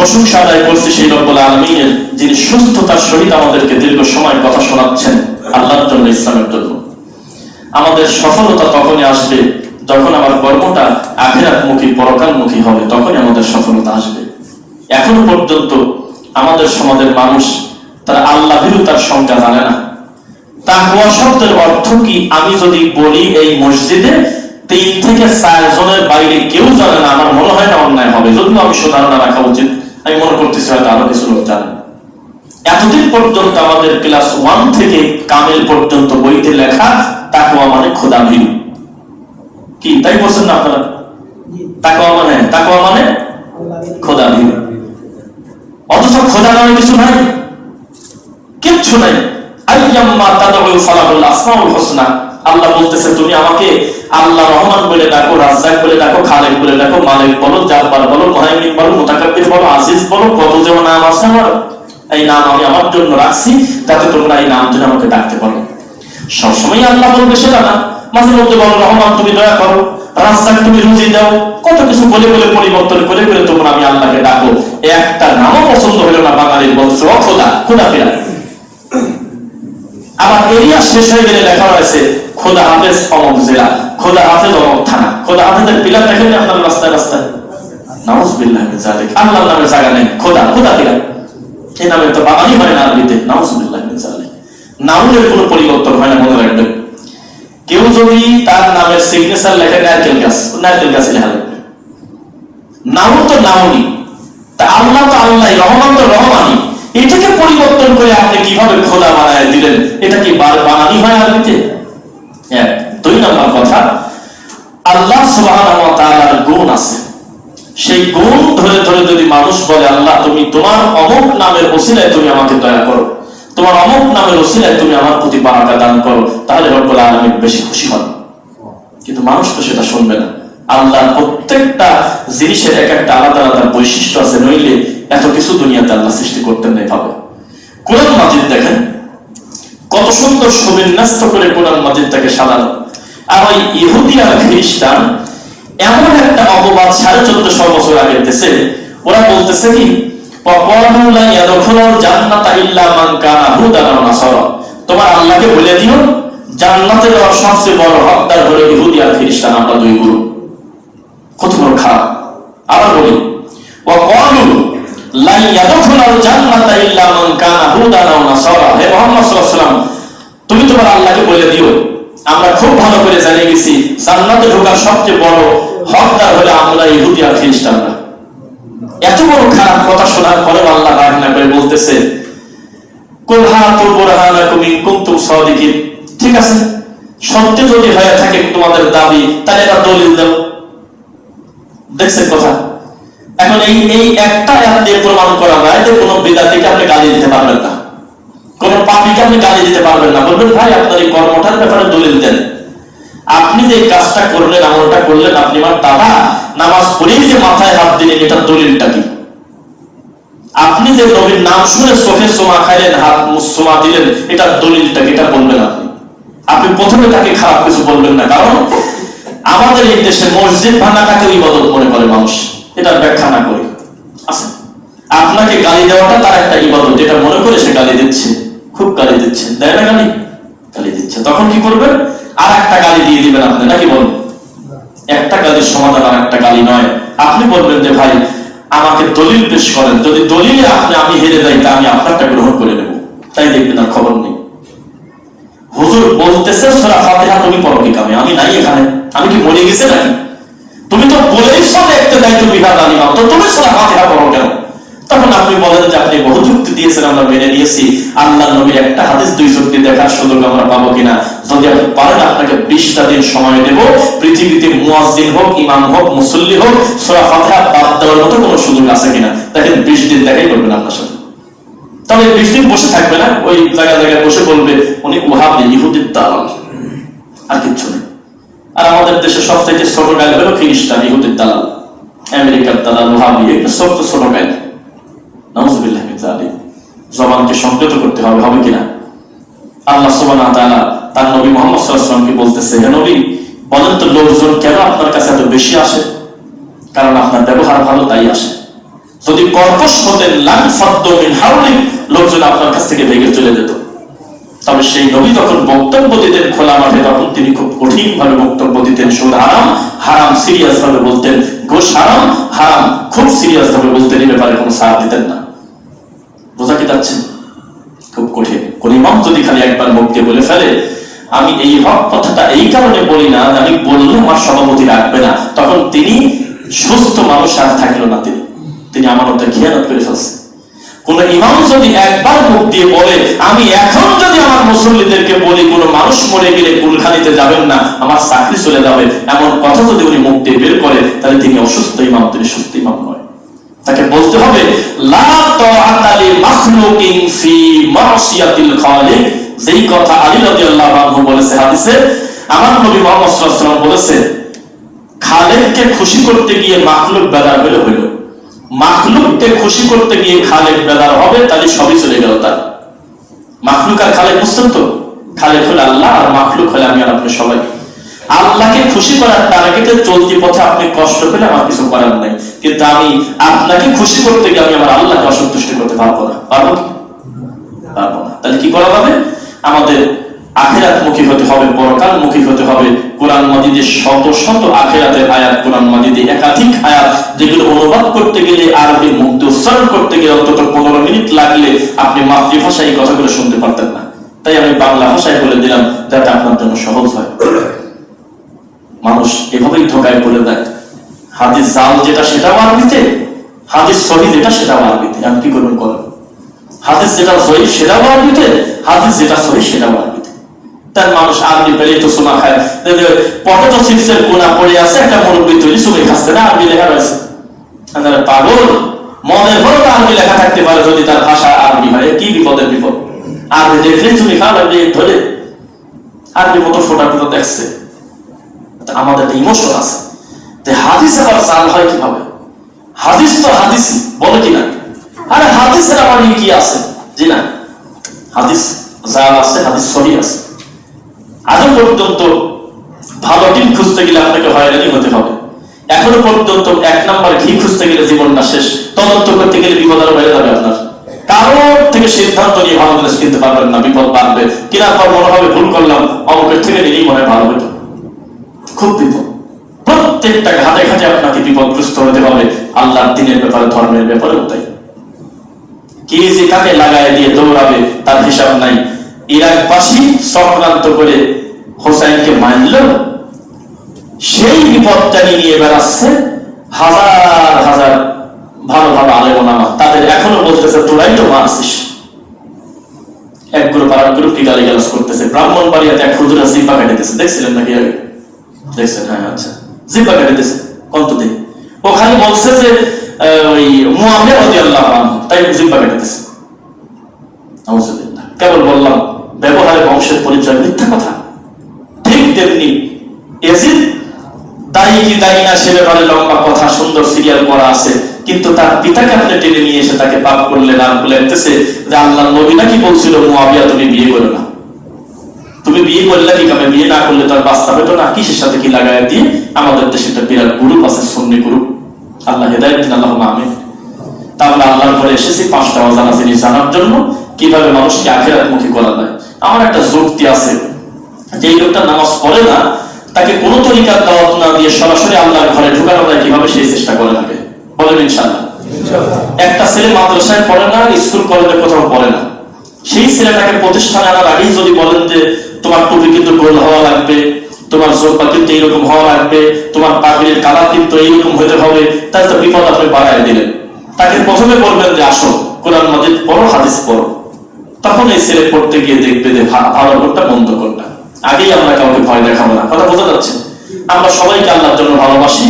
প্রশংসা আদায় করছি সেই রব্বুল আলামিনের, যিনি সুস্থতার সহিত আমাদেরকে দীর্ঘ সময় কথা শোনাচ্ছেন আল্লাহর জন্য, ইসলামের জন্য। আমাদের সফলতা তখনই আসবে যখন আমার কর্মটা আখিরাতমুখী, পরকালমুখী হবে, তখনই আমাদের সফলতা আসবে। এখন পর্যন্ত আমাদের সমাজের মানুষ তারা আল্লাহ ভীরুতার সংজ্ঞা জানে না। তাকওয়া শব্দের অর্থ কি আমি যদি বলি এই মসজিদে 3 থেকে 4 জনের বাইরে কেউ জানে না, আমার মনে হয় না অন্যায় হবে, যদিও আমি ধারণা রাখা উচিত। আমি মনে করতেছি হয়তো আরো কিছু লোক জানে। এতদিন পর্যন্ত আমাদের ক্লাস 1 থেকে কামেল পর্যন্ত বইতে লেখা তাকওয়া মানে খোদা ভীরু। কি তাই বলছেন না আপনারা? তাকওয়া মানে খোদা ভীরু। অথচ খোদা নামে কিছু নাই, কিচ্ছু নাই। আইয়াম্মা তাদউ ফালাহুল আসমাউল হুসনা। আল্লাহ বলতেছে তুমি আমাকে আল্লাহ রহমান বলে ডাকো, রাজ্জাক বলে ডাকো, খালেক বলে ডাকো, মালিক বলো, জাব্বার বলো, মুহাইমিন বলো, মুতাকাব্বির বলো, আজিজ বলো, কত যে নাম আছে আমার। এই নাম আমি আমার জন্য রাখছি যাতে তোমরা এই নাম ধরে আমাকে ডাকতে পারো। সবসময় আল্লাহ বলবে সেটা না, মাঝে মধ্যে বলো রহমান তুমি দয়া করো, রাজ্জাক তুমি রুজি দাও, কত কিছু বলে বলে পরিবর্তন করে করে তোমরা আমি আল্লাহকে ডাকো। একটা নামও পছন্দ হলো না বাঙালির, বলছো খোদা, খোদা ফেরা। আবার এরিয়া শেষ হয়ে গেলে লেখা রয়েছে খোদা হাফেজ অমুক জেলা, খোদা হাফেজ অমুক থানা। খোদা হাফেজের পিলার দেখেন আপনার রাস্তায় রাস্তায়? নাউজুবিল্লাহ মিন যালিক। আল্লাহর নামের জায়গা নেই, খোদা পিলার। এই নামে তো বাঙালি হয় না আরবিতে, নাউজুবিল্লাহ মিন যালিক। নামের কোনো পরিবর্তন হয় না, মনে রাখবেন। কেউ যদি তার নামের সিগনেচার লেখে নারকেল গাছ, নারকেল গাছে লেখা লাগবে। নাউন তো নাউনি, তা আল্লাহ তো আল্লাহ, রহমান তো রহমানি। এটাকে পরিবর্তন করে আপনি কিভাবে খোদা বানায় দিলেন? এটা কি বানানি হয় আরবিতে? এক। 2 নম্বর কথা, আল্লাহ সুবহানাহু ওয়া তাআলার গুণ আছে, সেই গুণ ধরে ধরে যদি মানুষ বলে আল্লাহ তুমি তোমার অমুক নামের ওসিলায় তুমি আমাকে দয়া করো, তোমার অমুক নামের ওসিলায় তুমি আমার প্রতি বারাকা দান করো, তাহলে রব্বুল আলামিন বেশি খুশি হন। কিন্তু মানুষ তো সেটা শুনবে না। আল্লাহর প্রত্যেকটা জিনিসের এক একটা আলাদা আলাদা বৈশিষ্ট্য আছে, নইলে এত কিছু দুনিয়াতে আল্লাহ সৃষ্টি করতেন না এভাবে। কোরআন মাজিদ দেখেন কত সুন্দর সুবিন্যস্ত করে কোরআন মাজিদটাকে সাজানো। আর ওই ইহুদি আর খ্রিস্টান এমন একটা অপবাদ 1450 বছর আগে দিয়েছে। ওরা বলতেছে কি ওয়াকালু লা ইয়াদখুলুল জান্নাতা ইল্লা মান কানা হুদান ওয়া নাসারা। তোমার আল্লাহকে বলে দিও জান্নাতে যাওয়ার সবচেয়ে বড় হকদার হলো ইহুদি আর খ্রিস্টান, আমরা দুই গুরু। কত বড় খারাপ। আবার বলি ওয়াকালু লা ইয়াদখুলুল জান্নাতা ইল্লা মান কানা হুদান ওয়া নাসারা। হে মুহাম্মদ সাল্লাল্লাহু আলাইহি ওয়াসাল্লাম, তুমি তোমার আল্লাহকে বলে দিও আমরা খুব ভালো করে জানে গেছি জান্নাতে ঢোকার সবচেয়ে বড় হকদার হলো আমরা ইহুদি আর খ্রিস্টানরা। এত বড় খারাপ কথা শোনার পরে আল্লাহ রান্না করে বলতেছে কুল হাতু বুরহানাকুম ইন কুনতুম সাদিকিন। ঠিক আছে, সত্য যদি হয়ে থাকে তোমাদের দাবি, তাহলে এটা দলিল দাও। দেখছেন কথা? এখন এই একটা আয়াত দিয়ে প্রমাণ করা যায় যে কোনো বিদআতীকে আপনি গালি দিতে পারবেন না, কোন পাপীকে আপনি গালি দিতে পারবেন না। বলবেন ভাই আপনার এই কর্মটার ব্যাপারে দলিল দেন, আপনি যে কাজটা করলেন, আমলটা করলেন, আপনি আমার দাদা নামাজ পড়েই যে মাথায় হাত দিলেন, এটার দলিলটা কি? আপনি যে নবীর নাম শুনে চোখে সোমা খাইলেন, হাত সোমা দিলেন, এটার দলিলটা কি? এটা বলবেন আপনি প্রথমে তাকে খারাপ কিছু বলবেন না। কারণ আমাদের এই দেশে মসজিদ ভাঙাটাকে ইবাদত মনে করে মানুষ, এটার ব্যাখ্যা না করে আছে। আপনাকে গালি দেওয়াটা তার একটা ইবাদত, যেটা মনে করে সে গালি দিচ্ছে, খুব গালি দিচ্ছে, দেয় না গালি? গালি দিচ্ছে, তখন কি করবেন? আর একটা গালি দিয়ে দিবেন আপনি, নাকি বলবেন? একটা গালির সমাধান আর একটা গালি নয়। আপনি বলবেন যে ভাই আমাকে দলিল পেশ করেন, যদি দলিলে আমি হেরে যাই তা আমি আপনারটা গ্রহণ করে নেব। তাই দেখবেন আর খবর নেই। হুজুর বলতেছে সূরা ফাতিহা তুমি পড়ো কি কামে? আমি নাই এখানে, আমি কি মরে গেছে নাকি? তুমি তো বলেইছো দেখতে দায়িত্ব বিভাগ আলিমাম, তো তুমি সূরা ফাতিহা পড়ো কেন? তখন আপনি বলেন যে আপনি বহু যুক্তি দিয়েছেন, আমরা মেনে নিয়েছি। আল্লাহর নবীর একটা হাদিস 2 যুক্তি দেখার সুযোগ আমরা পাবো কিনা? যদি আপনি পারেন আপনাকে 20টা দিন সময় দেব। পৃথিবীতে মুয়াজ্জিন হোক, ইমাম হোক, মুসল্লি হোক, সূরা ফাতিহা বাদ দেওয়ার মতো কোনো সুযোগ আছে কিনা? দেখেন 20 দিন দেখাই করবেন আপনার সাথে। তবে 20 দিন বসে থাকবে না, ওই জায়গায় বসে বলবে উনি ওয়াহাবি, ইহুদির দালাল, আর কিচ্ছু নেই। আর আমাদের দেশে সবথেকে ছোট গাল হলো খ্রিস্টান, ইহুদির দালাল, আমেরিকার দালাল, ওয়াহাবি, এগুলো সব তো ছোট গাল। নাউজুবিল্লাহ মিন যালিক। জবানকে সংযত করতে হবে, হবে কিনা? আল্লাহ সুবহানাহু ওয়া তাআলা তার নবী মুহাম্মদ সাল্লাল্লাহু আলাইহি ওয়াসাল্লামকে বলতেছে, হে নবী বলেন তো লোকজন কেন আপনার কাছে এত বেশি আসে? কারণ আপনার ব্যবহার ভালো, তাই আসে। যদি কর্কশ হতেন লান ফাদ্দু মিন হাওলিক, লোকজন আপনার কাছ থেকে ভেগে চলে যেত। তবে সেই নবী যখন বক্তব্য দিতেন খোলা মাঠে, তখন তিনি খুব কঠিন ভাবে বক্তব্য দিতেন। সুদ হারাম, হারাম সিরিয়াস ভাবে বলতেন। ঘুষ হারাম, হারাম খুব সিরিয়াস ভাবে বলতেন। এই ব্যাপারে কোনো সাড় দিতেন না। বোঝা কি যাচ্ছে? খুব কঠিন। কোন ইমাম যদি খালি একবার মুখ দিয়ে বলে ফেলে আমি এই হক কথাটা এই কারণে বলি না, আমি বললে আমার সভাপতি রাখবে না, তখন তিনি সুস্থ মানুষ আর থাকলো না, তিনি আমানতের খেয়ানত করে ফেলছে। কোন ইমাম যদি একবার মুখ দিয়ে বলে আমি এখন যদি আমার মুসল্লিদেরকে বলি কোন মানুষ মরে গেলে কুলখানিতে যাবেন না, আমার চাকরি চলে যাবে, এমন কথা যদি উনি মুখ দিয়ে বের করে, তাহলে তিনি অসুস্থ ইমাম, তিনি সুস্থ ইমাম নয়। তাকে বলতে হবে লা তাআতা লি মাখলুকিন ফি মাসিয়াতিল খালিক। যেই কথা আলী রাদিয়াল্লাহু আনহু বলেছে হাদিসে, আমার নবী মুহাম্মদ সাল্লাল্লাহু আলাইহি ওয়াসাল্লাম বলেছে খালেককে খুশি করতে গিয়ে মাখলুক বেদার হয়ে হইল, মাখলুককে খুশি করতে গিয়ে খালেক বেদার হবে, তাহলে সবই চলে গেল তার। মাখলুক আর খালেক বুঝছেন তো? খালেক হলো আল্লাহ আর মাখলুক হলে আমি আর আপনি সবাই। আল্লাহকে খুশি করার টার্গেটে চলতি পথে আপনি কষ্ট পেলে আমার কিছু করার নাই, কিন্তু আমি আপনাকে খুশি করতে গিয়ে আমি আমার আল্লাহকে অসন্তুষ্ট করতে পারবো না। পারবো কি? পারবো না। তাহলে কি করা হবে? আমাদের আখিরাতমুখী হতে হবে, পরকালমুখী হতে হবে। কোরআন মাজিদে শত শত আখিরাতের আয়াত, কোরআন মাজিদে একাধিক আয়াত, যেগুলো অনুবাদ করতে গেলে আরবি মুক্ত উচ্চারণ করতে গেলে অন্তত 15 মিনিট লাগলে আপনি মাতৃভাষায় এই কথাগুলো শুনতে পারতেন না। তাই আমি বাংলা ভাষায় বলে দিলাম যাতে আপনার জন্য সহজ হয়। মানুষ এভাবেই ধোকায় বলে দেয় হাদিস জাল যেটা সেটাও আরবিতে, হাদিস সহিহ যেটা সেটাও আরবিতে। আমি কি করবেন? করেন। হাদিস যেটা সহিহ সেটাও আরবিতে, হাদিস যেটা সহিহ সেটাও আরবিতে। তার মানুষ আরবি পেলেই তো সোনা খায়। পটেটো চিপসের কোনা পড়ে আছে, একটা মুরব্বী তৈরি সুমে খাচ্ছে না, আরবি লেখা রয়েছে। পাগল, মনের ভরে আরবি লেখা থাকতে পারে যদি তার ভাষা আরবি হয়। কি বিপদের বিপদ! আরবি দেখলেই তুমি খাও, আরবি ধরে আরবি মতো ফোটা ফোটা দেখছে। আমাদের ইমোশন আছে। হাদিস আবার জাল হয় কিভাবে? হাদিস তো হাদিসই বলে কিনা? আরে হাদিসের আমার কি আছে? জি না, হাদিস জাল আছে, হাদিস সহিহ আছে। আজও পর্যন্ত ভালো ডিম খুঁজতে গেলে আপনাকে হয়রানি হতে হবে। এখনো পর্যন্ত 1 নাম্বার ঘি খুঁজতে গেলে জীবনটা শেষ। তদন্ত করতে গেলে বিপদ আরো বেড়ে যাবে আপনার। কারোর থেকে সিদ্ধান্ত নিয়ে ভালো জিনিস কিনতে পারবেন না, বিপদ বাড়বে। কেনার পর মনে হবে ভুল করলাম, অমুকের থেকে নিলেই মনে হয় ভালো হতো। খুব বিপদ। প্রত্যেকটা ঘাটে ঘাটে আপনাকে বিপদগ্রস্ত হতে হবে। আল্লাহর দ্বীনের ব্যাপারে, ধর্মের ব্যাপারে তাই। কে যে কাকে লাগায় দিয়ে দৌড়াবে তার হিসাব নাই। ইরাকবাসী চক্রান্ত করে হোসাইনকে মারল, সেই বিপদটা নিয়ে বেড়াচ্ছে হাজার হাজার ভালো ভালো আলেম ওলামা। তাদের এখনো বলতেছে তোরাই তো মারছিস। এক গ্রুপ আর এক গ্রুপকে গালিগালাজ করতেছে। ব্রাহ্মণবাড়িয়াতে এক হুজুরা জিব্বা কাটিতেছে, দেখছিলেন নাকি আগে? দেখছেন? হ্যাঁ, আচ্ছা। জিব্বা কাটিতেছে কতদিন? ও খালি বলছে যে ওই মুআবিয়া রাদিয়াল্লাহু আনহু, তাই জিব্বা কাটিতেছে। নাউযুবিল্লাহ। কেবল বললাম ব্যবহারে বংশের পরিচয় মিথ্যা কথা। ঠিক তেমনি ইয়াজিদ দায়ী কি দায়ী না সে ব্যাপারে লম্বা কথা, সুন্দর সিরিয়াল করা আছে। কিন্তু তার পিতাকে আপনি টেনে নিয়ে এসে তাকে পাপ করলেন আর বলতেছে যে আল্লাহর নবী নাকি বলছিল মুআবিয়া তুমি বিয়ে করো না। তুমি বিয়ে করলে কি কামে? বিয়ে না করলে তার বাচ্চা পেতো না? কিসের সাথে কি লাগায় দিয়ে আমাদের দেশে একটা বিরাট গ্রুপ আছে, সুন্নি গ্রুপ। আল্লাহ হেদায়েত দিন, আল্লাহুম্মা আমিন। তাহলে আল্লাহর ঘরে এসেছি 5টা অজানা জিনিস জানার জন্য, কিভাবে মানুষকে আখিরাতমুখী করা যায়। আমার একটা যুক্তি আছে, যে লোকটা নামাজ পড়ে না তাকে কোনো তরিকার দাওয়াত না দিয়ে সরাসরি আল্লাহর ঘরে ঢুকানো যায় কিভাবে, সেই চেষ্টা করে থাকে। বলেন ইনশাআল্লাহ। একটা ছেলে মাদ্রাসায় পড়ে না, স্কুল কলেজে কোথাও পড়ে না, সেই ছেলেটাকে প্রতিষ্ঠানে আনার আগেই যদি বলেন যে তোমার টুপি কিন্তু গোল হওয়া লাগবে, তোমার জোব্বা কিন্তু এইরকম হওয়া লাগবে, তোমার পাগড়ির কালার কিন্তু এইরকম হতে হবে, তাহলে তো বিপদ আপনি বাড়ায় দিলেন। তাকে প্রথমে বলবেন যে আসো কোরআন মাজিদ পড়ো, হাদিস পড়ো। তখন এই ছেলে পড়তে গিয়ে দেখবে যে ভালো কোনটা মন্দ কোনটা। আগেই আমরা কাউকে ভয় দেখাবো না। কথা বোঝা যাচ্ছে? আমরা সবাইকে আল্লাহর জন্য ভালোবাসি।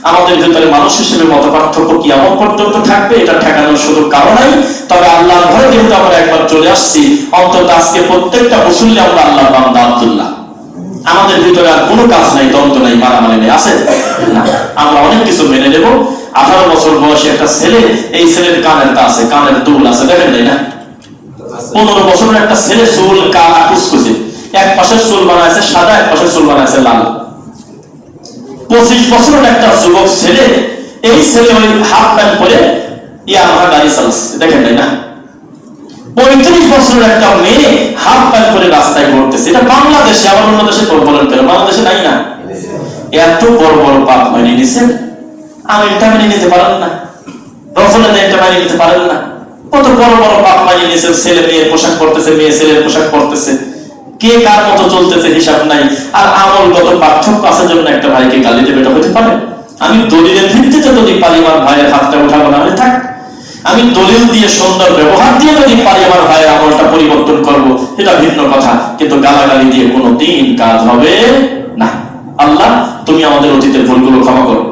আমাদের ভিতরে মানুষ হিসেবে মত পার্থক্য কিয়ামত পর্যন্ত থাকবে, এটা ঠেকানোর সুযোগ কারো নাই। তবে আল্লাহর ঘরে যেহেতু আমরা একবার চলে আসছি, অন্তত আজকে প্রত্যেকটা মুসল্লি আমরা আল্লাহর বান্দা আব্দুল্লাহ। আমাদের ভিতরে আর কোনো কাজ নাই, দ্বন্দ্ব নাই, মারামারি নেই, আছে না? আমরা অনেক কিছু মেনে নেব। 18 বছর বয়সী একটা ছেলে, এই ছেলের কানের আছে, কানের দুল আছে, দেখেন নাই না? 15 বছরের একটা ছেলে চুল কালা কুচকুচে, এক পাশের চুল বানাইছে সাদা, এক পাশের চুল বানাইছে লাল। 25 বছরের একটা যুবক ছেলে, এই ছেলে ওই হাফ প্যান্ট পরে ইয়া আমার গাড়ি চালাচ্ছে, দেখেন তাই না? 35 বছরের একটা মেয়ে হাফ প্যান্ট করে রাস্তায় ঘুরতেছে। এটা বাংলাদেশে, আবার অন্য দেশে বলেন কেন? বাংলাদেশে নাই না? এত বড় বড় পাপ মেনে নিছেন, আমিনটা মেনে নিতে পারেন না, রফলের এটা মেনে নিতে পারেন না। কত বড় বড় পাপ মেনে নিছেন। ছেলে মেয়ের পোশাক পরতেছে, মেয়ে ছেলের পোশাক পরতেছে, কে কার মতো চলতেছে হিসাব নাই। আর আমলগত পার্থক্য আছে জন্য একটা ভাইকে গালি দেবে, এটা হতে পারে? আমি দলিলের ভিত্তিতে যদি পারি আমার ভাইয়ের হাতটা উঠাবো, না হলে থাক। আমি দলিল দিয়ে সুন্দর ব্যবহার দিয়ে যদি পারি আমার ভাইয়ের আমলটা পরিবর্তন করব, এটা ভিন্ন কথা। কিন্তু গালাগালি দিয়ে কোনো দিন কাজ হবে না। আল্লাহ তুমি আমাদের অতীতের ভুলগুলো ক্ষমা করো।